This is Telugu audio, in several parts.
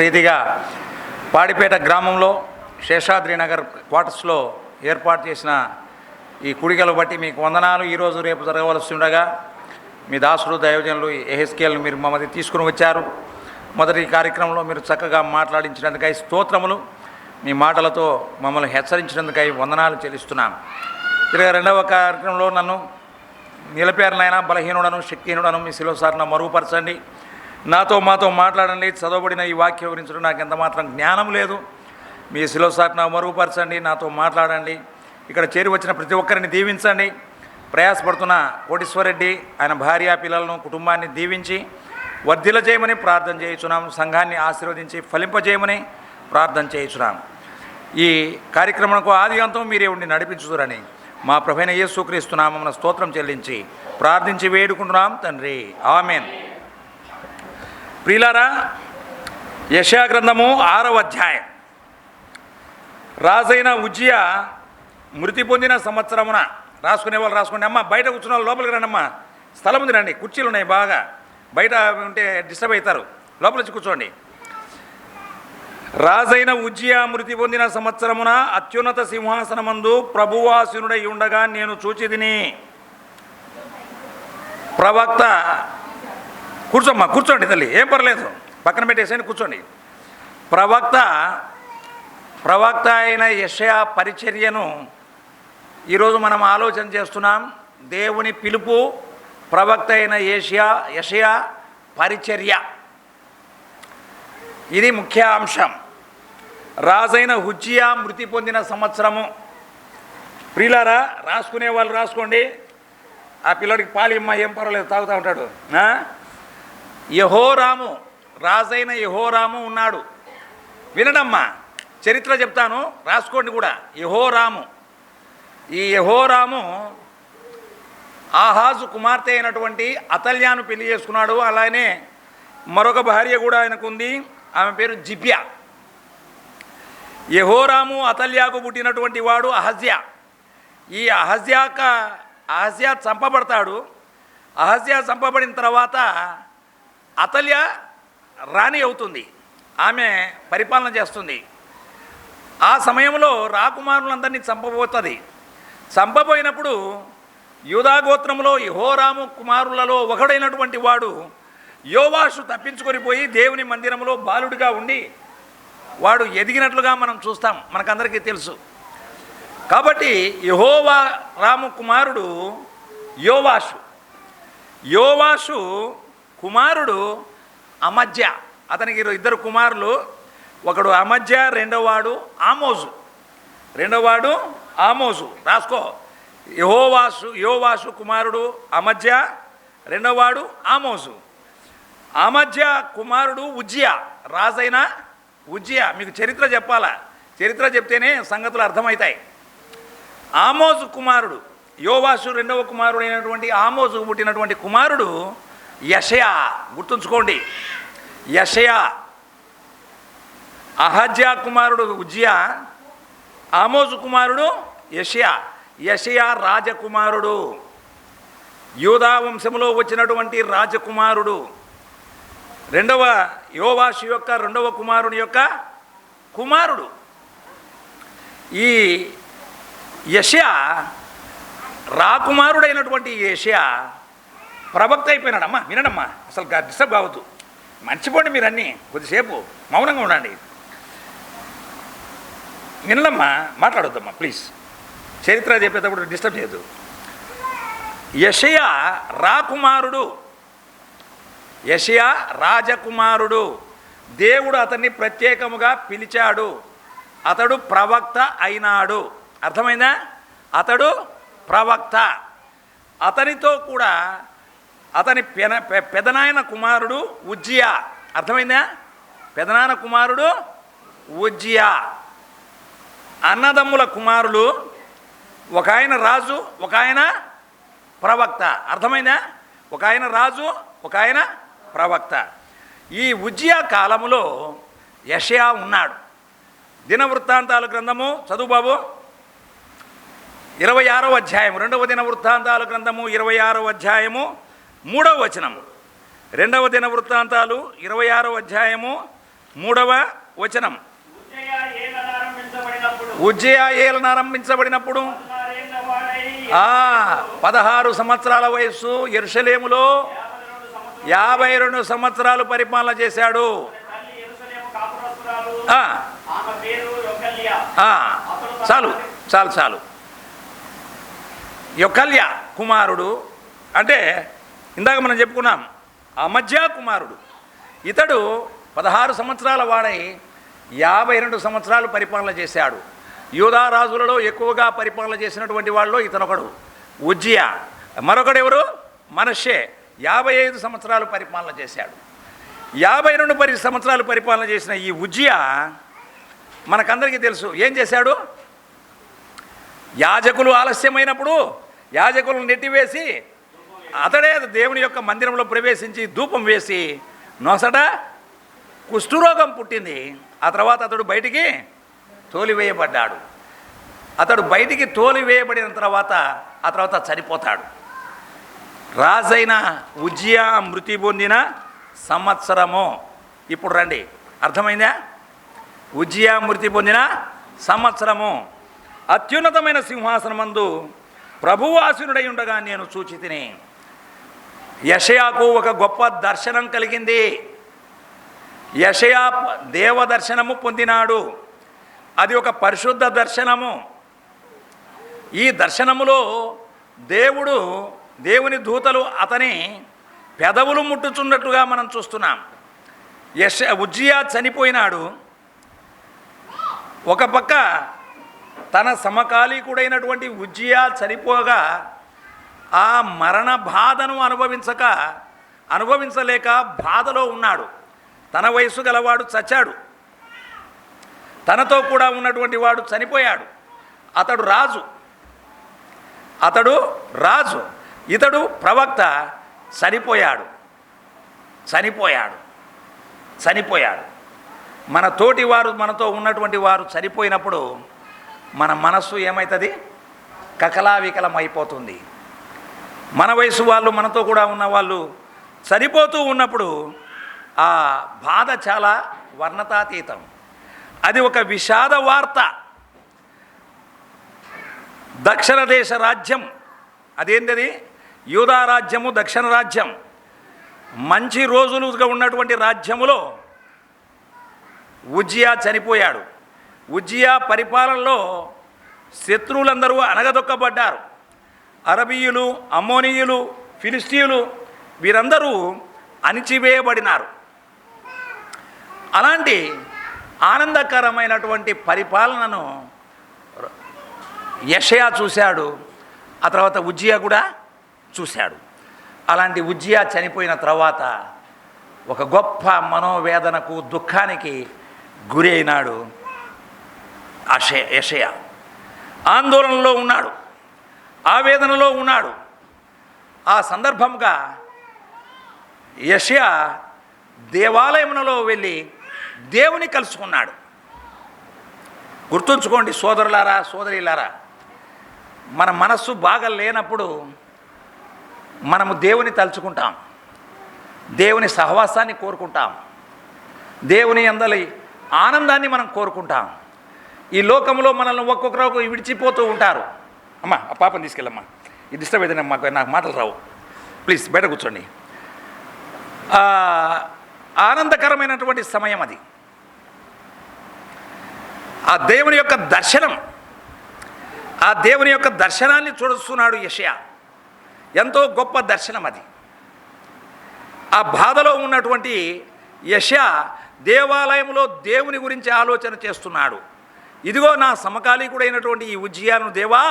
రీతిగా పాడిపేట గ్రామంలో శేషాద్రినగర్ క్వార్టర్స్లో ఏర్పాటు చేసిన ఈ కుడికలు బట్టి మీకు వందనాలు. ఈరోజు రేపు జరగవలసి ఉండగా మీ దాసుడు దైవజనులు ఎహెస్కేల్ని మీరు మమ్మల్ని తీసుకుని వచ్చారు. మొదటి కార్యక్రమంలో మీరు చక్కగా మాట్లాడించినందుకై స్తోత్రములు. మీ మాటలతో మమ్మల్ని హెచ్చరించినందుకై వందనాలు చెల్లిస్తున్నాం. తిరిగి రెండవ కార్యక్రమంలో నన్ను నిలిపారు నాయన, బలహీనుడను శక్తిహీనుడను మీ శిలువసారిన మరుగుపరచండి. మాతో మాట్లాడండి. చదవబడిన ఈ వాక్యం గురించి నాకు ఎంత మాత్రం జ్ఞానం లేదు. మీ శిలువసారిన మరుగుపరచండి, నాతో మాట్లాడండి. ఇక్కడ చేరి వచ్చిన ప్రతి ఒక్కరిని దీవించండి. ప్రయాసపడుతున్న కోటీశ్వరరెడ్డి ఆయన భార్య పిల్లలను కుటుంబాన్ని దీవించి వర్ధిల్ల చేయమని ప్రార్థన చేయించున్నాం. సంఘాన్ని ఆశీర్వదించి ఫలింపజేయమని ప్రార్థన చేయించున్నాం. ఈ కార్యక్రమంకు ఆది అంతం మీరే ఉండి నడిపించుదురని మా ప్రభువైన యేసుక్రీస్తు నామమున స్తోత్రం చెల్లించి ప్రార్థించి వేడుకుంటున్నాం తండ్రి, ఆమేన్. ప్రియులారా, యెషయా గ్రంథము 6వ అధ్యాయం. రాజైన ఉజ్జియా మృతి పొందిన సంవత్సరమున, రాసుకునే వాళ్ళు రాసుకోండి. అమ్మ బయట కూర్చున్న వాళ్ళు లోపలికి రండి. అమ్మ స్థలం ఉంది, రండి. కుర్చీలు ఉన్నాయి, బాగా బయట ఉంటే డిస్టర్బ్ అవుతారు, లోపల వచ్చి కూర్చోండి. రాజైన ఉజ్జియా మృతి పొందిన సంవత్సరమున అత్యున్నత సింహాసనమందు ప్రభువాసీనుడై ఉండగా నేను చూచితిని. ప్రవక్త, కూర్చోమ్మా, కూర్చోండి తల్లి, ఏం పర్లేదు, పక్కన పెట్టేసేయండి, కూర్చోండి. ప్రవక్త అయిన యెషయా పరిచర్యను ఈరోజు మనం ఆలోచన చేస్తున్నాం. దేవుని పిలుపు, ప్రవక్త అయిన యెషయా పరిచర్య, ఇది ముఖ్య అంశం. రాజైన ఉజ్జియా మృతి పొందిన సంవత్సరము. ప్రియులారా, రాసుకునే వాళ్ళు రాసుకోండి. ఆ పిల్లడికి పాలిమ్మ, ఏం పర్వాలేదు, తాగుతూ ఉంటాడు. యెహోరాము, రాజైన యెహోరాము ఉన్నాడు. వినడమ్మా, చరిత్ర చెప్తాను, రాసుకోండి కూడా. యెహోరాము, ఈ యెహోరాము ఆహాజు కుమార్తె అయినటువంటి అతల్యాను పెళ్లి చేసుకున్నాడు. అలానే మరొక భార్య కూడా ఆయనకు ఉంది, ఆమె పేరు జిబ్యా. యెహోరాము అతల్యాకు పుట్టినటువంటి వాడు అహజ్యా. ఈ అహజ్యా చంపబడతాడు. అహజ్యా చంపబడిన తర్వాత అతల్య రాణి అవుతుంది, ఆమె పరిపాలన చేస్తుంది. ఆ సమయంలో రాకుమారులందరినీ చంపబోతుంది. చంపబోయినప్పుడు యూదాగోత్రంలో యెహోరాము కుమారులలో ఒకడైనటువంటి వాడు యోవాషు తప్పించుకొని పోయి దేవుని మందిరంలో బాలుడిగా ఉండి వాడు ఎదిగినట్లుగా మనం చూస్తాం, మనకందరికీ తెలుసు. కాబట్టి యెహోరాము కుమారుడు యోవాషు కుమారుడు అమజ్య. అతనికి ఇద్దరు కుమారులు, ఒకడు అమజ్య, రెండోవాడు ఆమోజు. రాసుకో, యోవాషు కుమారుడు అమజ్య, రెండోవాడు ఆమోజు. అమజ్య కుమారుడు ఉజ్జియా, రాజైన ఉజ్జియా. మీకు చరిత్ర చెప్పాలా, చరిత్ర చెప్తేనే సంగతులు అర్థమవుతాయి. ఆమోజు కుమారుడు, యోవాషు రెండవ కుమారుడు అయినటువంటి ఆమోజుకు పుట్టినటువంటి కుమారుడు యెషయా. గుర్తుంచుకోండి, యెషయా. అహజ్యా కుమారుడు ఉజ్జియా, ఆమోజు కుమారుడు యెషయా రాజకుమారుడు, యూదా వంశంలో వచ్చినటువంటి రాజకుమారుడు. రెండవ యోవాషు యొక్క రెండవ కుమారుని యొక్క కుమారుడు. ఈ యెషయా రాకుమారుడైనటువంటి యెషయా ప్రవక్త అయిపోయినాడమ్మా. వినడమ్మా, అసలు డిస్టర్బ్ కావద్దు, మర్చిపోండి మీరు అన్నీ, కొద్దిసేపు మౌనంగా ఉండండి. వినడమ్మా, మాట్లాడొద్దమ్మా ప్లీజ్. చరిత్ర చెప్పేటప్పుడు డిస్టర్బ్ చేయొద్దు. యెషయా రాజకుమారుడు. దేవుడు అతన్ని ప్రత్యేకముగా పిలిచాడు. అతడు ప్రవక్త అయినాడు. అర్థమైందా? అతడు ప్రవక్త. అతనితో కూడా అతని పెదనాయన కుమారుడు ఉజ్జియా. అర్థమైందా? పెదనాయన కుమారుడు ఉజ్జియా. అన్నదమ్ముల కుమారులు, ఒక ఆయన రాజు, ఒక ఆయన ప్రవక్త. అర్థమైందా? ఒక ఆయన రాజు, ఒక ఆయన ప్రవక్త. ఈ ఉజ్జియా కాలములో యెషయా ఉన్నాడు. దినవృత్తాంతాల గ్రంథము చదువు బాబు, 26వ అధ్యాయము. రెండవ దినవృత్తాంతాల గ్రంథము 26వ అధ్యాయము 3వ వచనము. రెండవ దినవృత్తాంతాలు 26వ అధ్యాయము 3వ వచనం. ఉజ్జయ ఏలనారంభించబడినప్పుడు 16 సంవత్సరాల వయస్సు, యెరూషలేములో 52 సంవత్సరాలు పరిపాలన చేశాడు. చాలు చాలు చాలు. యొకల్య కుమారుడు అంటే ఇందాక మనం చెప్పుకున్నాం, అమజ్యా కుమారుడు. ఇతడు 16 సంవత్సరాల వాడై 52 సంవత్సరాలు పరిపాలన చేశాడు. యూదా రాజులలో ఎక్కువగా పరిపాలన చేసినటువంటి వాళ్ళు ఇతనొకడు ఉజ్జియా. మరొకడు ఎవరు? మనష్షే. 55 సంవత్సరాలు పరిపాలన చేశాడు. 52 సంవత్సరాలు పరిపాలన చేసిన ఈ ఉజ్జియా మనకందరికీ తెలుసు ఏం చేశాడు. యాజకులు ఆలస్యమైనప్పుడు యాజకులను నెట్టివేసి అతడే దేవుని యొక్క మందిరంలో ప్రవేశించి ధూపం వేసి నొసట కుష్ఠరోగం పుట్టింది. ఆ తర్వాత అతడు బయటికి తోలివేయబడ్డాడు. అతడు బయటికి తోలివేయబడిన తర్వాత ఆ తర్వాత చనిపోతాడు. రాజైన ఉజ్జియా మృతి పొందిన సంవత్సరము. ఇప్పుడు రండి, అర్థమైందా? ఉజ్జియా మృతి పొందిన సంవత్సరము. అత్యున్నతమైన సింహాసనమందు ప్రభువు ఆసీనుడై ఉండగా నేను చూచి తిని. యెషయాకు ఒక గొప్ప దర్శనం కలిగింది. యెషయా దేవ దర్శనము పొందినాడు. అది ఒక పరిశుద్ధ దర్శనము. ఈ దర్శనములో దేవుని దూతలు అతని పెదవులు ముట్టుచున్నట్టుగా మనం చూస్తున్నాం. ఉజ్జియా చనిపోయినాడు. ఒక పక్క తన సమకాలీకుడైనటువంటి ఉజ్జియా చనిపోగా ఆ మరణ బాధను అనుభవించలేక బాధలో ఉన్నాడు. తన వయసు గలవాడు చచ్చాడు. తనతో కూడా ఉన్నటువంటి వాడు చనిపోయాడు. అతడు రాజు, ఇతడు ప్రవక్త. చనిపోయాడు. మన తోటి వారు, మనతో ఉన్నటువంటి వారు చనిపోయినప్పుడు మన మనస్సు ఏమవుతుంది? కకలావికలమైపోతుంది. మన వయసు వాళ్ళు, మనతో కూడా ఉన్న వాళ్ళు చనిపోతూ ఉన్నప్పుడు ఆ బాధ చాలా వర్ణతాతీతం. అది ఒక విషాద వార్త. దక్షిణ దేశ రాజ్యం, అదేంటది? యూదా రాజ్యము, దక్షిణ రాజ్యం, మంచి రోజులుగా ఉన్నటువంటి రాజ్యములో ఉజ్జియా చనిపోయాడు. ఉజ్జియా పరిపాలనలో శత్రువులందరూ అనగదొక్కబడ్డారు. అరబీయులు, అమ్మోనీయులు, ఫిలిస్తీయులు వీరందరూ అణిచివేయబడినారు. అలాంటి ఆనందకరమైనటువంటి పరిపాలనను యెషయా చూశాడు. ఆ తర్వాత ఉజ్జియా కూడా చూశాడు. అలాంటి ఉజ్జియా చనిపోయిన తర్వాత ఒక గొప్ప మనోవేదనకు, దుఃఖానికి గురి అయినాడు యెషయా. ఆందోళనలో ఉన్నాడు, ఆవేదనలో ఉన్నాడు. ఆ సందర్భంగా యెషయా దేవాలయములో వెళ్ళి దేవుని కలుసుకున్నాడు. గుర్తుంచుకోండి సోదరులారా, సోదరీలారా, మన మనస్సు బాగా లేనప్పుడు మనము దేవుని తలుచుకుంటాం, దేవుని సహవాసాన్ని కోరుకుంటాం, దేవుని అందలి ఆనందాన్ని మనం కోరుకుంటాం. ఈ లోకంలో మనల్ని ఒక్కొక్కరు విడిచిపోతూ ఉంటారు. అమ్మా ఆ పాపని తీసుకెళ్ళమ్మా, ఇది డిస్టర్బ్ అయితే నాకు మాటలు రావు, ప్లీజ్ బయట కూర్చోండి. ఆనందకరమైనటువంటి సమయం అది. ఆ దేవుని యొక్క దర్శనాన్ని చూస్తున్నాడు యెషయా. ఎంతో గొప్ప దర్శనం అది. ఆ బాధలో ఉన్నటువంటి యెషయా దేవాలయంలో దేవుని గురించి ఆలోచన చేస్తున్నాడు. ఇదిగో నా సమకాలీకుడైనటువంటి ఈ ఉజ్జియాను దేవా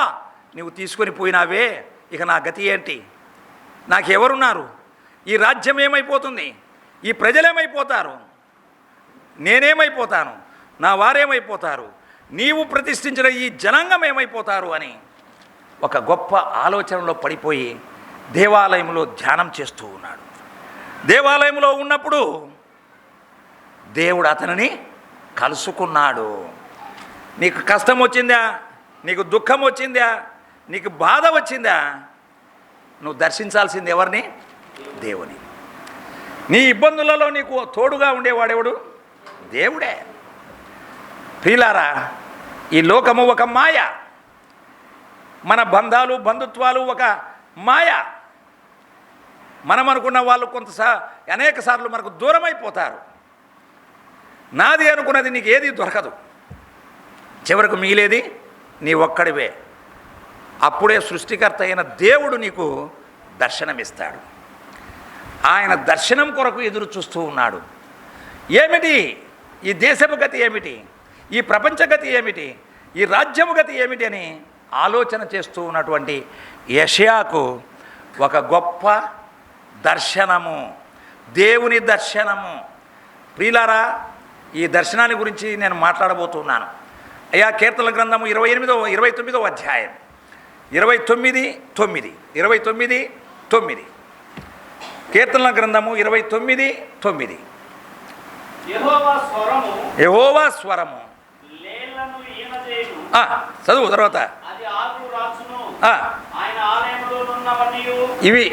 నీవు తీసుకొని పోయినావే, ఇక నా గతి ఏంటి? నాకెవరున్నారు? ఈ రాజ్యం ఏమైపోతుంది? ఈ ప్రజలేమైపోతారు? నేనేమైపోతాను? నా వారేమైపోతారు? నీవు ప్రతిష్ఠించిన ఈ జనాంగం ఏమైపోతారు అని ఒక గొప్ప ఆలోచనలో పడిపోయి దేవాలయంలో ధ్యానం చేస్తూ ఉన్నాడు. దేవాలయంలో ఉన్నప్పుడు దేవుడు అతనిని కలుసుకున్నాడు. నీకు కష్టం వచ్చిందా? నీకు దుఃఖం వచ్చిందా? నీకు బాధ వచ్చిందా? నువ్వు దర్శించాల్సింది ఎవరిని? దేవుని. నీ ఇబ్బందులలో నీకు తోడుగా ఉండేవాడెవడు? దేవుడే. ప్రియులారా, ఈ లోకము ఒక మాయ, మన బంధాలు బంధుత్వాలు ఒక మాయ. మనం అనుకున్న వాళ్ళు అనేక సార్లు మనకు దూరం అయిపోతారు. నాది అనుకున్నది నీకు ఏది దొరకదు, చివరకు మిగిలేది నీ ఒక్కడివే. అప్పుడే సృష్టికర్త అయిన దేవుడు నీకు దర్శనమిస్తాడు. ఆయన దర్శనం కొరకు ఎదురు చూస్తూ ఉన్నాడు. ఏమిటి ఈ దేశపు గతి, ఏమిటి ఈ ప్రపంచ గతి, ఏమిటి ఈ రాజ్యము గతి ఏమిటి అని ఆలోచన చేస్తూ ఉన్నటువంటి యెషయాకు ఒక గొప్ప దర్శనము, దేవుని దర్శనము. ప్రియులారా, ఈ దర్శనాన్ని గురించి నేను మాట్లాడబోతున్నాను. అయ్యా, కీర్తనల గ్రంథము 29వ అధ్యాయం 29:9 కీర్తనల గ్రంథము 29:9. యెహోవా స్వరము చదువు తర్వాత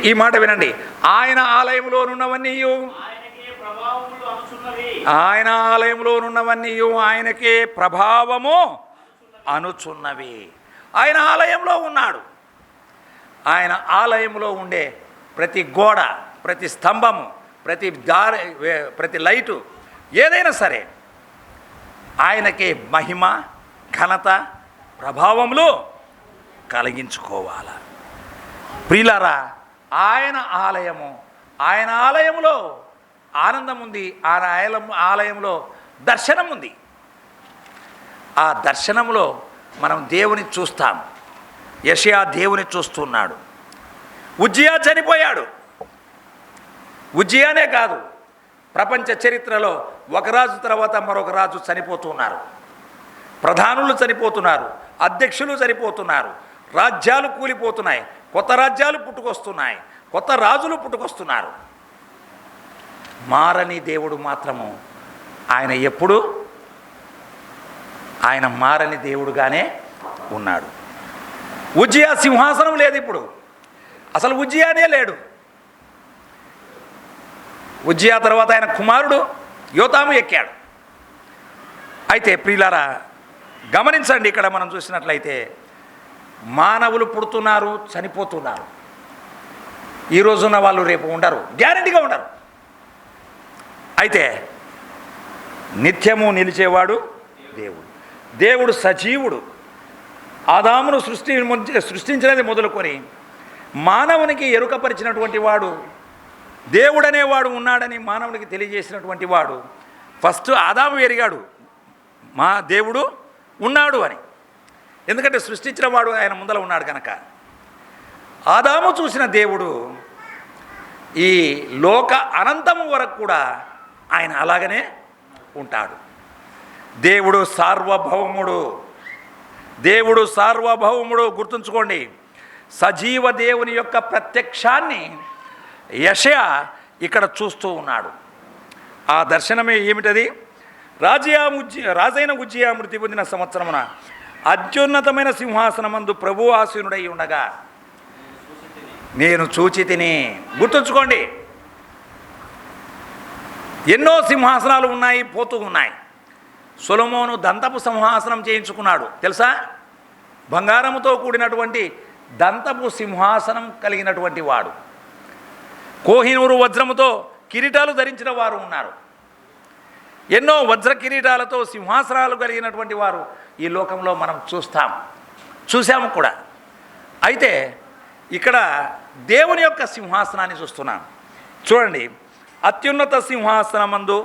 ఈ మాట వినండి. ఆయన ఆలయంలోనున్నవన్నీ ఆయనకే ప్రభావము అనుచున్నవి. ఆయన ఆలయంలో ఉన్నాడు. ఆయన ఆలయంలో ఉండే ప్రతి గోడ, ప్రతి స్తంభము, ప్రతి లైటు, ఏదైనా సరే ఆయనకే మహిమ, ఘనత, ప్రభావములు కలిగించుకోవాలి. ప్రియులారా, ఆయన ఆలయంలో ఆనందం ఉంది, ఆయన ఆలయంలో దర్శనం ఉంది. ఆ దర్శనంలో మనం దేవుని చూస్తాం. యెషయా దేవుని చూస్తున్నాడు. ఉజ్జియా చనిపోయాడు. ఉజ్జియానే కాదు, ప్రపంచ చరిత్రలో ఒక రాజు తర్వాత మరొక రాజు చనిపోతున్నారు. ప్రధానులు చనిపోతున్నారు, అధ్యక్షులు చనిపోతున్నారు, రాజ్యాలు కూలిపోతున్నాయి, కొత్త రాజ్యాలు పుట్టుకొస్తున్నాయి, కొత్త రాజులు పుట్టుకొస్తున్నారు. మారని దేవుడు మాత్రము ఆయన మారని దేవుడుగానే ఉన్నాడు. ఉజ్జియా సింహాసనం లేదు ఇప్పుడు, అసలు ఉజ్జియానే లేడు. ఉజ్జియా తర్వాత ఆయన కుమారుడు యోతాము ఎక్కాడు. అయితే ప్రియులారా, గమనించండి, ఇక్కడ మనం చూసినట్లయితే మానవులు పుడుతున్నారు, చనిపోతున్నారు. ఈ రోజున్న వాళ్ళు రేపు ఉండరు, గ్యారెంటీగా ఉండరు. అయితే నిత్యము నిలిచేవాడు దేవుడు సజీవుడు. ఆదామును సృష్టించినది మొదలుకొని మానవునికి ఎరుకపరిచినటువంటి వాడు, దేవుడనేవాడు ఉన్నాడని మానవునికి తెలియజేసినటువంటి వాడు. ఫస్ట్ ఆదాము ఎరిగాడు మా దేవుడు ఉన్నాడు అని, ఎందుకంటే సృష్టించిన వాడు ఆయన ముందర ఉన్నాడు కనుక. ఆదాము చూసిన దేవుడు ఈ లోక అనంతము వరకు కూడా ఆయన అలాగనే ఉంటాడు. దేవుడు సార్వభౌముడు. గుర్తుంచుకోండి, సజీవ దేవుని యొక్క ప్రత్యక్షాన్ని యెషయా ఇక్కడ చూస్తూ ఉన్నాడు. ఆ దర్శనమే ఏమిటది? రాజైన ఉజ్జియా మృతి పొందిన సంవత్సరమున అత్యున్నతమైన సింహాసనమందు ప్రభువు ఆసీనుడై ఉండగా నేను చూచి తిని. గుర్తుంచుకోండి, ఎన్నో సింహాసనాలు ఉన్నాయి, పోతూ ఉన్నాయి. సొలొమోను దంతపు సింహాసనం చేయించుకున్నాడు, తెలుసా? బంగారముతో కూడినటువంటి దంతపు సింహాసనం కలిగినటువంటి వాడు. కోహినూరు వజ్రముతో కిరీటాలు ధరించిన వారు ఉన్నారు. ఎన్నో వజ్ర కిరీటాలతో సింహాసనాలు కలిగినటువంటి వారు ఈ లోకంలో మనం చూసాము కూడా. అయితే ఇక్కడ దేవుని యొక్క సింహాసనాన్ని చూస్తున్నాం. చూడండి, అత్యున్నత సింహాసనమందు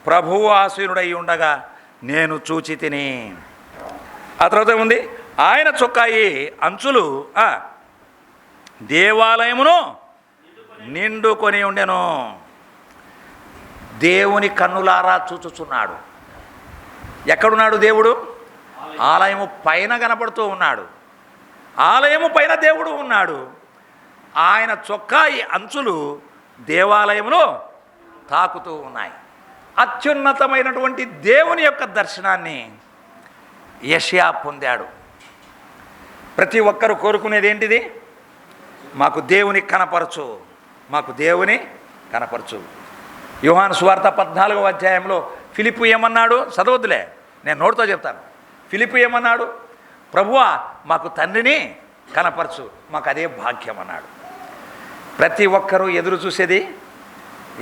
ప్రభువు ఆసీనుడై ఉండగా నేను చూచి తిని. ఆ తర్వాత ఉంది, ఆయన చొక్కాయి అంచులు దేవాలయమును నిండుకొని ఉండెను. దేవుని కన్నులారా చూచుచున్నాడు. ఎక్కడున్నాడు దేవుడు? ఆలయము పైన కనపడుతూ ఉన్నాడు. ఆలయము పైన దేవుడు ఉన్నాడు. ఆయన చొక్కాయి అంచులు దేవాలయములో తాకుతూ ఉన్నాయి. అత్యున్నతమైనటువంటి దేవుని యొక్క దర్శనాన్ని యెషయా పొందాడు. ప్రతి ఒక్కరు కోరుకునేది ఏంటిది? మాకు దేవుని కనపరచు. యోహాను సువార్త 14వ అధ్యాయంలో ఫిలిప్పు ఏమన్నాడు? చదవద్దులే, నేను నోటితో చెప్తాను. ఫిలిప్పు ఏమన్నాడు? ప్రభువా, మాకు తండ్రిని కనపరచు, మాకు అదే భాగ్యం అన్నాడు. ప్రతి ఒక్కరూ ఎదురు చూసేది,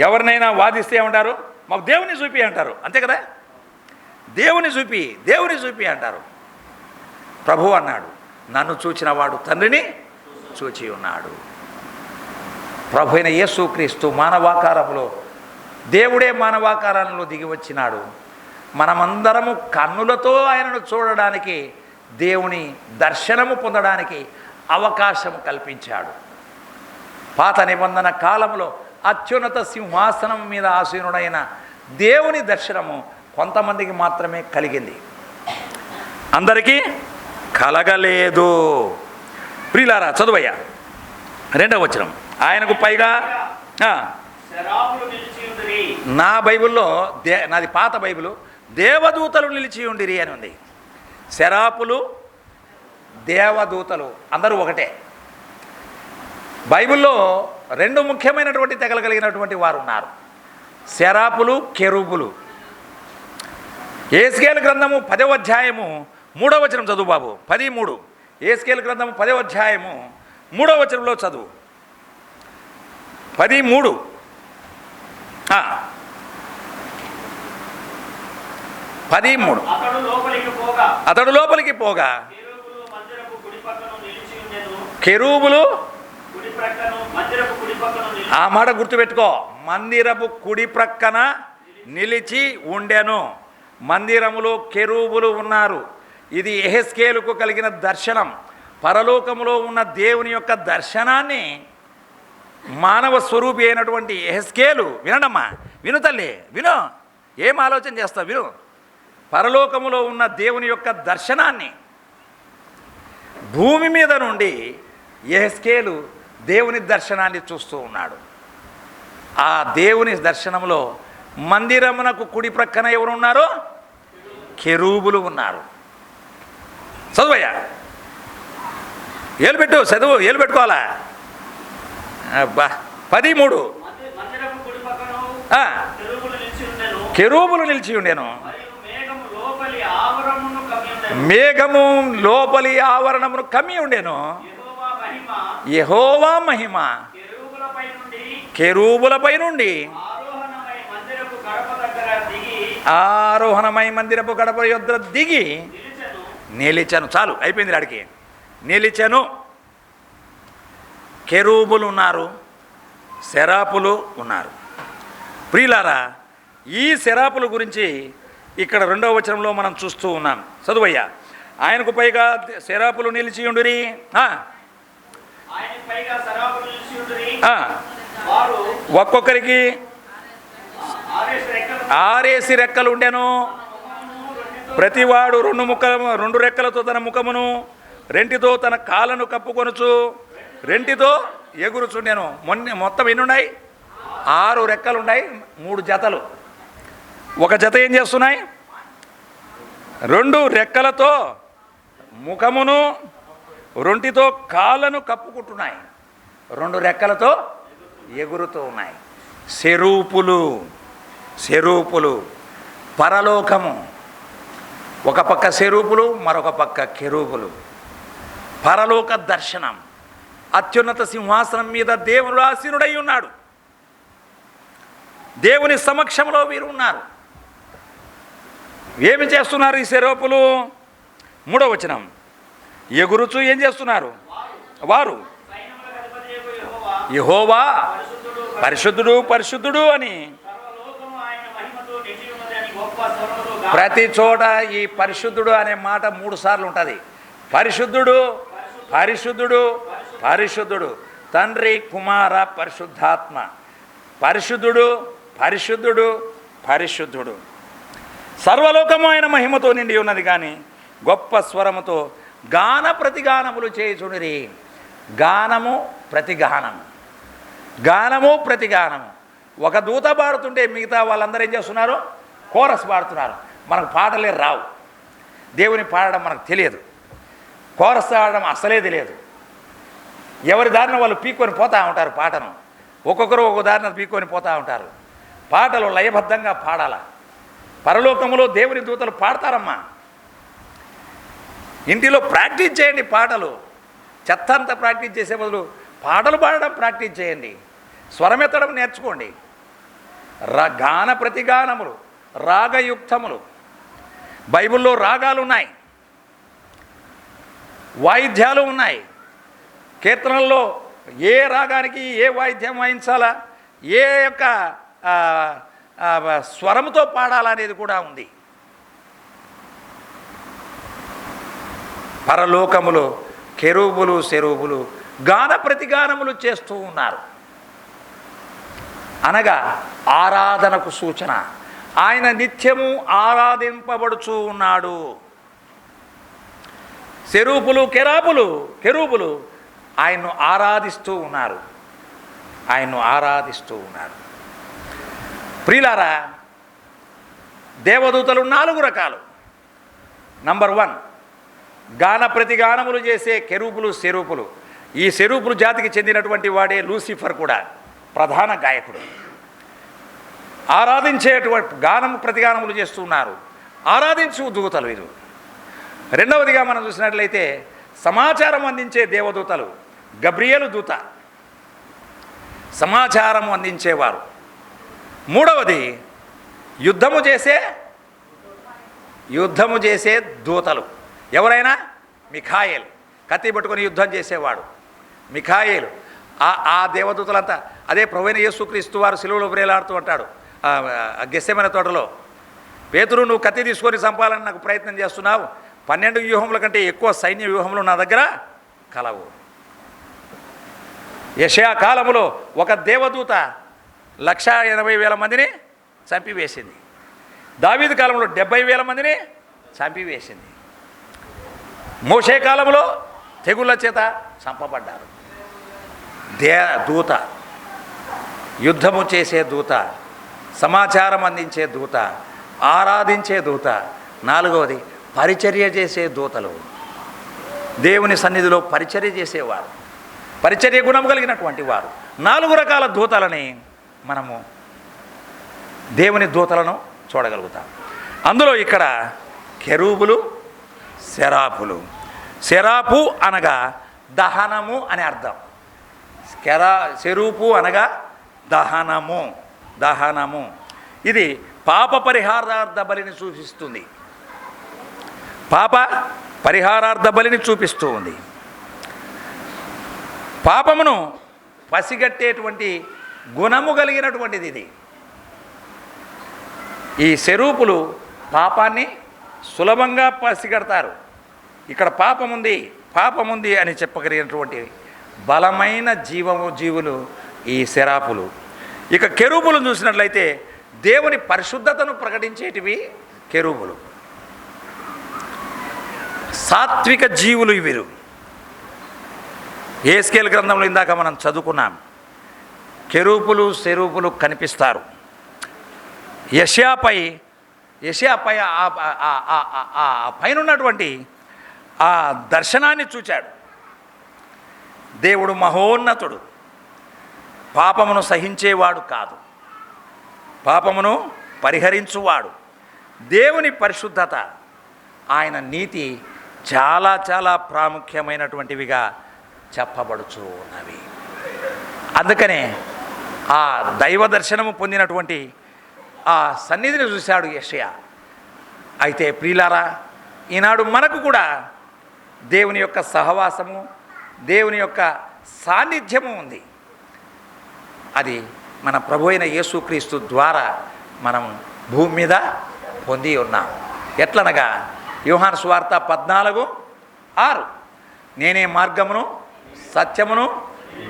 ఎవరినైనా వాదిస్తే ఏమంటారు? మాకు దేవుని చూపి అంటారు, అంతే కదా? దేవుని చూపి అంటారు. ప్రభు అన్నాడు, నన్ను చూచిన వాడు తండ్రిని చూచి ఉన్నాడు. ప్రభు అయిన యేసుక్రీస్తు మానవాకారంలో, దేవుడే మానవాకారంలో దిగి వచ్చినాడు. మనమందరము కన్నులతో ఆయనను చూడడానికి, దేవుని దర్శనము పొందడానికి అవకాశం కల్పించాడు. పాత నిబంధన కాలంలో అత్యున్నత సింహాసనం మీద ఆసీనుడైన దేవుని దర్శనము కొంతమందికి మాత్రమే కలిగింది, అందరికీ కలగలేదు. ప్రియులారా, చదువయ్యా 2వ వచనం. ఆయనకు పైగా నా బైబిల్లో నాది పాత బైబిలు, దేవదూతలు నిలిచి ఉండిరి అని ఉంది. శరాపులు, దేవదూతలు అందరూ ఒకటే. బైబిల్లో 2 ముఖ్యమైనటువంటి తెగలు కలిగినటువంటి వారు ఉన్నారు, శరాపులు, కెరూబులు. యేస్కేలు గ్రంథము 10వ అధ్యాయము 3వ వచనం చదువు బాబు. 10:3. యేస్కేలు గ్రంథము 10వ అధ్యాయము 3వ వచనంలో చదువు. 10:3. అతడు లోపలికి పోగా కెరూబులు, ఆ మాట గుర్తుపెట్టుకో, మందిరపు కుడి ప్రక్కన నిలిచి ఉండెను. మందిరములో కెరూబులు ఉన్నారు. ఇది యెహెజ్కేలుకు కలిగిన దర్శనం. పరలోకములో ఉన్న దేవుని యొక్క దర్శనాన్ని మానవ స్వరూపి అయినటువంటి యెహెజ్కేలు, వినడమ్మా, విను తల్లి, విను, ఏం ఆలోచన చేస్తావు, విను. పరలోకములో ఉన్న దేవుని యొక్క దర్శనాన్ని భూమి మీద నుండి యెహెజ్కేలు దేవుని దర్శనాన్ని చూస్తూ ఉన్నాడు. ఆ దేవుని దర్శనంలో మందిరమునకు కుడి ప్రక్కన ఎవరు ఉన్నారు? కెరూబులు ఉన్నారు. చదువయ్యా, చదువు, ఏలు పెట్టుకోవాలా? అబ్బా. 13. కెరూబులు నిలిచి ఉండేను, మేఘము లోపలి ఆవరణమును కమ్మి ఉండేను. యెహోవా మహిమ కెరూబులపై నుండి ఆరోహణమై మందిరపు గడప యొద్ద దిగి నిలిచెను. చాలు, అయిపోయింది ఆడికి. నిలిచెను. కెరూబులు ఉన్నారు, శరాపులు ఉన్నారు. ప్రియులారా, ఈ శరాపుల గురించి ఇక్కడ 2వ వచనంలో మనం చూస్తూ ఉన్నాం. చదువయ్యా. ఆయనకు పైగా శరాపులు నిలిచి ఉండిరి, ఒక్కొక్కరికి 6 రెక్కలు ఉండెను. ప్రతివాడు 2 రెక్కలతో తన ముఖమును, 2తో తన కాళ్ళను కప్పుకొనుచు, 2తో ఎగురుచుండెను. మొత్తం ఎన్ని ఉన్నాయి? 6 రెక్కలు ఉన్నాయి, 3 జతలు. ఒక జత ఏం చేస్తున్నాయి? 2 రెక్కలతో ముఖమును, 2తో కాళ్ళను కప్పుకుంటున్నాయి, 2 రెక్కలతో ఎగురుతూ ఉన్నాయి. శరూపులు, పరలోకము. ఒక పక్క శరూపులు, మరొక పక్క కెరూబులు. పరలోక దర్శనం. అత్యున్నత సింహాసనం మీద దేవుడు ఆసీనుడై ఉన్నాడు. దేవుని సమక్షంలో వీరు ఉన్నారు. ఏమి చేస్తున్నారు ఈ శరూపులు? 3వ వచనం. ఎగురుచు ఏం చేస్తున్నారు? వారు యెహోవా పరిశుద్ధుడు, పరిశుద్ధుడు అని ప్రతి చోట ఈ పరిశుద్ధుడు అనే మాట 3 సార్లు ఉంటుంది. పరిశుద్ధుడు, పరిశుద్ధుడు, పరిశుద్ధుడు, తండ్రి, కుమార, పరిశుద్ధాత్మ. పరిశుద్ధుడు, పరిశుద్ధుడు, పరిశుద్ధుడు. సర్వలోకము ఆయన మహిమతో నిండి ఉన్నది. కానీ గొప్ప స్వరముతో గాన ప్రతిగానములు చేయుచుండిరి. గానము ప్రతిగానము, గానము ప్రతిగానము. ఒక దూత పాడుతుంటే మిగతా వాళ్ళందరూ ఏం చేస్తున్నారు? కోరస్ పాడుతున్నారు. మనకు పాటలే రావు, దేవుని పాడడం మనకు తెలియదు, కోరస్ పాడడం అసలే తెలియదు. ఎవరి దారిన వాళ్ళు పీక్కొని పోతూ ఉంటారు పాటను. ఒక్కొక్కరు ఒక్కొక్క దారిన పీక్కొని పోతూ ఉంటారు. పాటలు లయబద్ధంగా పాడాల. పరలోకములో దేవుని దూతలు పాడతారమ్మా. ఇంటిలో ప్రాక్టీస్ చేయండి పాటలు. చెత్త అంతా ప్రాక్టీస్ చేసే బదులు పాటలు పాడడం ప్రాక్టీస్ చేయండి. స్వరమెత్తడం నేర్చుకోండి. గాన ప్రతిగానములు, రాగయుక్తములు, బైబిల్లో రాగాలు ఉన్నాయి, వాయిద్యాలు ఉన్నాయి. కీర్తనల్లో ఏ రాగానికి ఏ వాయిద్యం వాయించాలా, ఏ యొక్క స్వరంతో పాడాలా అనేది కూడా ఉంది. పరలోకములో కెరూబులు శెరూబులు గాన ప్రతిగానములు చేస్తూ ఉన్నారు. అనగా ఆరాధనకు సూచన. ఆయన నిత్యము ఆరాధింపబడుచూ ఉన్నాడు. కెరూబులు ఆయన్ను ఆరాధిస్తూ ఉన్నారు. ప్రియులారా, దేవదూతలు 4 రకాలు. నంబర్ 1, గాన ప్రతిగానములు చేసే కెరూబులు శెరూబులు. ఈ శెరూబులు జాతికి చెందినటువంటి వాడే లూసిఫర్ కూడా, ప్రధాన గాయకుడు. ఆరాధించేటువంటి గానము ప్రతిగానములు చేస్తున్నారు, ఆరాధించు దూతలు వీరు. రెండవదిగా మనం చూసినట్లయితే సమాచారం అందించే దేవదూతలు. గబ్రియేలు దూత, సమాచారం అందించేవారు. మూడవది యుద్ధము చేసే దూతలు. ఎవరైనా? మిఖాయేలు, కత్తి పట్టుకొని యుద్ధం చేసేవాడు మిఖాయేలు. ఆ దేవదూతలంతా అదే ప్రభువైన యేసుక్రీస్తు వారు సిలువలో వ్రేలాడుతూ ఉంటాడు గెత్సేమనే తోటలో. పేతురు, నువ్వు కత్తి తీసుకొని చంపాలని నాకు ప్రయత్నం చేస్తున్నావు, 12 వ్యూహముల కంటే ఎక్కువ సైన్య వ్యూహములు నా దగ్గర కలవు. యెషయా కాలములో ఒక దేవదూత 1,80,000 మందిని చంపివేసింది. దావీదు కాలంలో 70,000 మందిని చంపివేసింది. మోషే కాలంలో తెగుళ్ళ చేత చంపబడ్డారు. దూత, యుద్ధము చేసే దూత, సమాచారం అందించే దూత, ఆరాధించే దూత. 4వది పరిచర్య చేసే దూతలు. దేవుని సన్నిధిలో పరిచర్య చేసేవారు, పరిచర్య గుణం కలిగినటువంటి వారు. 4 రకాల దూతలని మనము దేవుని దూతలను చూడగలుగుతాం. అందులో ఇక్కడ కెరూబులు శరాపులు. శరాపు అనగా దహనము అని అర్థం. శరూపు అనగా దహనము. ఇది పాప పరిహారార్థ బలిని సూచిస్తుంది. పాప పరిహారార్థ బలిని చూపిస్తూ ఉంది. పాపమును పసిగట్టేటువంటి గుణము కలిగినటువంటిది ఇది. ఈ శరూపులు పాపాన్ని సులభంగా పసిగడతారు. ఇక్కడ పాపముంది అని చెప్పగలిగినటువంటి బలమైన జీవులు ఈ శరాపులు. ఇక కెరూబులు చూసినట్లయితే దేవుని పరిశుద్ధతను ప్రకటించేటివి కెరూబులు. సాత్విక జీవులు వీరు. యెహెజ్కేలు గ్రంథంలో ఇందాక మనం చదువుకున్నాం. కెరూబులు శరూపులు కనిపిస్తారు. యెషయాపై పైన ఉన్నటువంటి ఆ దర్శనాన్ని చూచాడు. దేవుడు మహోన్నతుడు, పాపమును సహించేవాడు కాదు, పాపమును పరిహరించువాడు. దేవుని పరిశుద్ధత, ఆయన నీతి చాలా చాలా ప్రాముఖ్యమైనటువంటివిగా చెప్పబడుచు ఉన్నవి. అందుకనే ఆ దైవ దర్శనము పొందినటువంటి ఆ సన్నిధిని చూశాడు యెషయా. అయితే ప్రియులారా, ఈనాడు మనకు కూడా దేవుని యొక్క సహవాసము, దేవుని యొక్క సాన్నిధ్యము ఉంది. అది మన ప్రభు అయిన యేసుక్రీస్తు ద్వారా మనం భూమి మీద పొంది ఉన్నాం. ఎట్లనగా యోహాను సువార్త 14:6, నేనే మార్గమును సత్యమును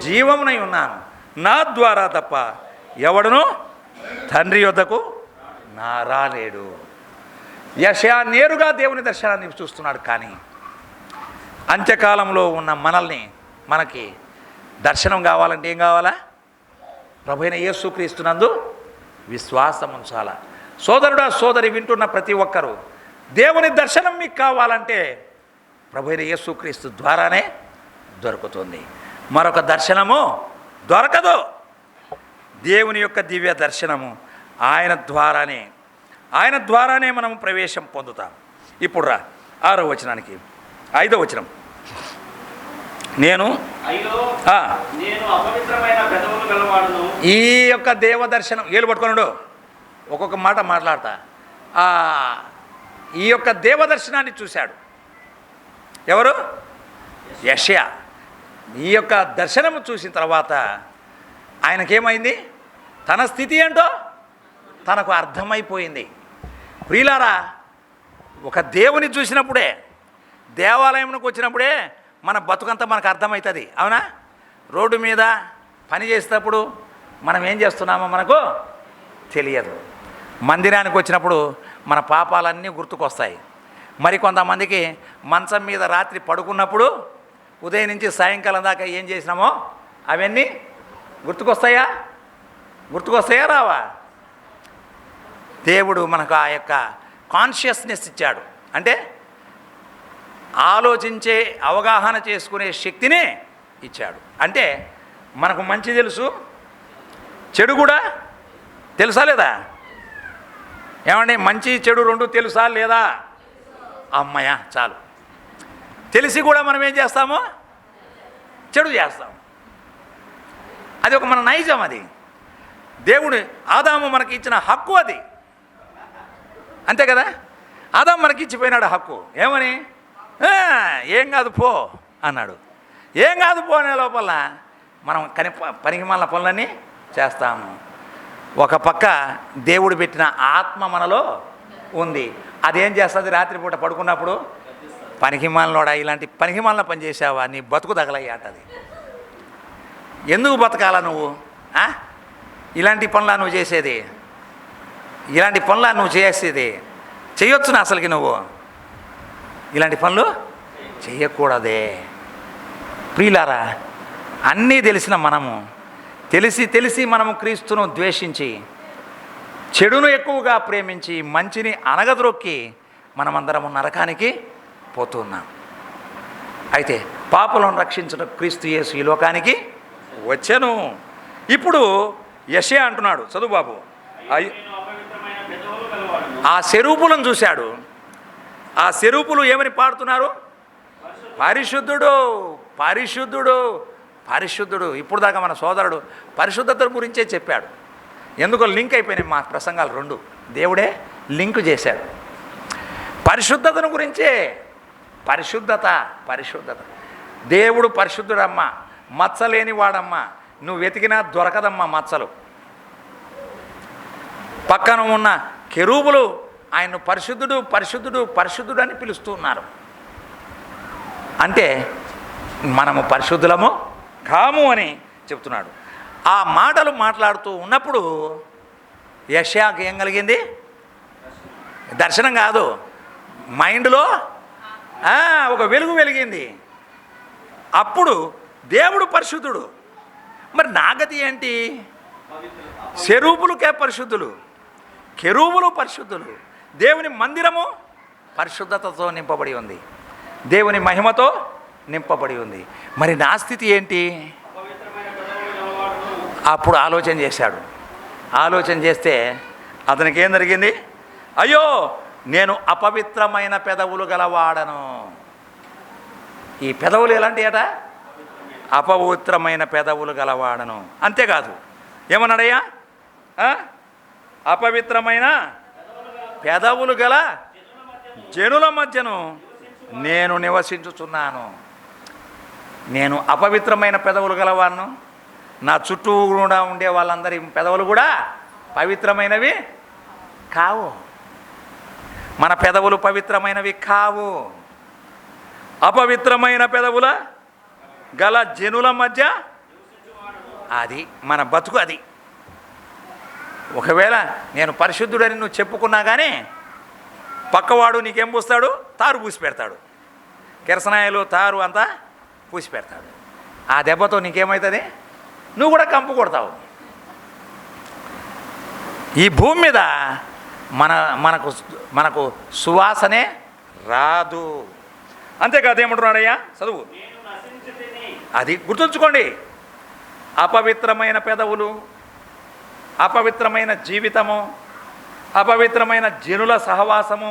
జీవమునై ఉన్నాను, నా ద్వారా తప్ప ఎవడును తండ్రి యొద్దకు రాలేడు. యెషయా నేరుగా దేవుని దర్శనాన్ని చూస్తున్నాడు. కానీ అంత్యకాలంలో ఉన్న మనకి దర్శనం కావాలంటే ఏం కావాలా? ప్రభువైన యేసుక్రీస్తునందు విశ్వాసం ఉంచాలా. సోదరుడా సోదరి వింటున్న ప్రతి ఒక్కరూ, దేవుని దర్శనం మీకు కావాలంటే ప్రభువైన యేసుక్రీస్తు ద్వారానే దొరుకుతుంది. మరొక దర్శనము దొరకదు. దేవుని యొక్క దివ్య దర్శనము ఆయన ద్వారానే. ఆయన ద్వారానే మనం ప్రవేశం పొందుతాం. ఇప్పుడు రా 6వ వచనానికి. 5వ వచనం. నేను ఈ యొక్క దేవ దర్శనం ఏలు పట్టుకోనుడు ఒక్కొక్క మాట మాట్లాడతా. ఈ యొక్క దేవ దర్శనాన్ని చూశాడు ఎవరు? యెషయా. ఈ యొక్క దర్శనము చూసిన తర్వాత ఆయనకేమైంది? తన స్థితి ఏంటో తనకు అర్థమైపోయింది. ప్రియులారా, ఒక దేవుని చూసినప్పుడే, దేవాలయంలోకి వచ్చినప్పుడే మన బతుకంతా మనకు అర్థమవుతుంది. అవునా? రోడ్డు మీద పని చేసేటప్పుడు మనం ఏం చేస్తున్నామో మనకు తెలియదు. మందిరానికి వచ్చినప్పుడు మన పాపాలన్నీ గుర్తుకొస్తాయి. మరి కొంతమందికి మంచం మీద రాత్రి పడుకున్నప్పుడు ఉదయం నుంచి సాయంకాలం దాకా ఏం చేసినామో అవన్నీ గుర్తుకొస్తాయా? గుర్తుకొస్తాయా రావా? దేవుడు మనకు ఆ యొక్క కాన్షియస్నెస్ ఇచ్చాడు. అంటే ఆలోచించే, అవగాహన చేసుకునే శక్తిని ఇచ్చాడు. అంటే మనకు మంచి తెలుసు, చెడు కూడా తెలుసా లేదా? ఏమండి, మంచి చెడు రెండు తెలుసా లేదా? అమ్మయ్య చాలు. తెలిసి కూడా మనం ఏం చేస్తాము? చెడు చేస్తాం. అది ఒక మన నైజం. అది దేవుడు ఆదాము మనకి ఇచ్చిన హక్కు. అది అంతే కదా? ఆదాము మనకి ఇచ్చిపోయినాడు హక్కు. ఏమని? ఏం కాదు పో అన్నాడు. ఏం కాదు పో అనే లోపల మనం పనికిమాలిన పనులన్నీ చేస్తాము. ఒక పక్క దేవుడు పెట్టిన ఆత్మ మనలో ఉంది. అదేం చేస్తుంది? రాత్రిపూట పడుకున్నప్పుడు పనికిమాలినోడా, ఇలాంటి పనికిమాలిన పని చేసావా, నీ బతుకు తగలయ్యాటది. ఎందుకు బతకాలా నువ్వు? ఇలాంటి పనులా నువ్వు చేసేది? ఇలాంటి పనులా నువ్వు చేసేది? చేయొచ్చునా అసలుకి నువ్వు? ఇలాంటి పనులు చేయకూడదే. ప్రియులారా, అన్నీ తెలిసిన మనము తెలిసి మనము క్రీస్తును ద్వేషించి, చెడును ఎక్కువగా ప్రేమించి, మంచిని అనగద్రొక్కి మనమందరము నరకానికి పోతున్నాం. అయితే పాపులను రక్షించడం క్రీస్తు యేసు ఈ లోకానికి వచ్చెను. ఇప్పుడు యెషయా అంటున్నాడు, చదువు బాబు. ఆ సెరూపులను చూశాడు. ఆ సెరూపులు ఏమని పాడుతున్నారు? పరిశుద్ధుడు, పరిశుద్ధుడు, పరిశుద్ధుడు. ఇప్పుడు దాకా మన సోదరుడు పరిశుద్ధత గురించే చెప్పాడు. ఎందుకో లింక్ అయిపోయినాయి మా ప్రసంగాలు రెండు. దేవుడే లింక్ చేశాడు. పరిశుద్ధతను గురించే. పరిశుద్ధత, పరిశుద్ధత. దేవుడు పరిశుద్ధుడమ్మా, మచ్చలేని వాడమ్మా. నువ్వు వెతికినా దొరకదమ్మా మచ్చలు. పక్కన ఉన్న కెరూబులు ఆయన్ను పరిశుద్ధుడు, పరిశుద్ధుడు, పరిశుద్ధుడు అని పిలుస్తున్నారు. అంటే మనము పరిశుద్ధులము కాము అని చెప్తున్నాడు. ఆ మాటలు మాట్లాడుతూ ఉన్నప్పుడు యెషయాకి ఏం కలిగింది? దర్శనం కాదు, మైండ్లో ఒక వెలుగు వెలిగింది. అప్పుడు దేవుడు పరిశుద్ధుడు. మరి నా గతి ఏంటి? సెరూపులకే పరిశుద్ధులు, కెరూబులు పరిశుద్ధులు. దేవుని మందిరము పరిశుద్ధతతో నింపబడి ఉంది, దేవుని మహిమతో నింపబడి ఉంది. మరి నా స్థితి ఏంటి? అప్పుడు ఆలోచన చేశాడు. ఆలోచన చేస్తే అతనికి ఏం జరిగింది? అయ్యో, నేను అపవిత్రమైన పెదవులు గలవాడను. ఈ పెదవులు ఎలాంటి అట? అపవిత్రమైన పెదవులు గలవాడను. అంతేకాదు, ఏమన్నాడయ్యా? అపవిత్రమైన పెదవులు గల జనుల మధ్యను నేను నివసించుచున్నాను. నేను అపవిత్రమైన పెదవులు గలవాను. నా చుట్టూ కూడా ఉండే వాళ్ళందరి పెదవులు కూడా పవిత్రమైనవి కావు. మన పెదవులు పవిత్రమైనవి కావు. అపవిత్రమైన పెదవుల గల జనుల మధ్య అది మన బతుకు. అది ఒకవేళ నేను పరిశుద్ధుడని నువ్వు చెప్పుకున్నా కానీ పక్కవాడు నీకేం పూస్తాడు? తారు పూసి పెడతాడు. కిరసనాయలు, తారు అంతా పూసి పెడతాడు. ఆ దెబ్బతో నీకేమవుతుంది? నువ్వు కూడా కంపు కొడతావు. ఈ భూమి మీద మనకు సువాసనే రాదు. అంతేకాదు, ఏమంటున్నాడయ్యా? చదువు. అది గుర్తుంచుకోండి. అపవిత్రమైన పెదవులు, అపవిత్రమైన జీవితము, అపవిత్రమైన జనుల సహవాసము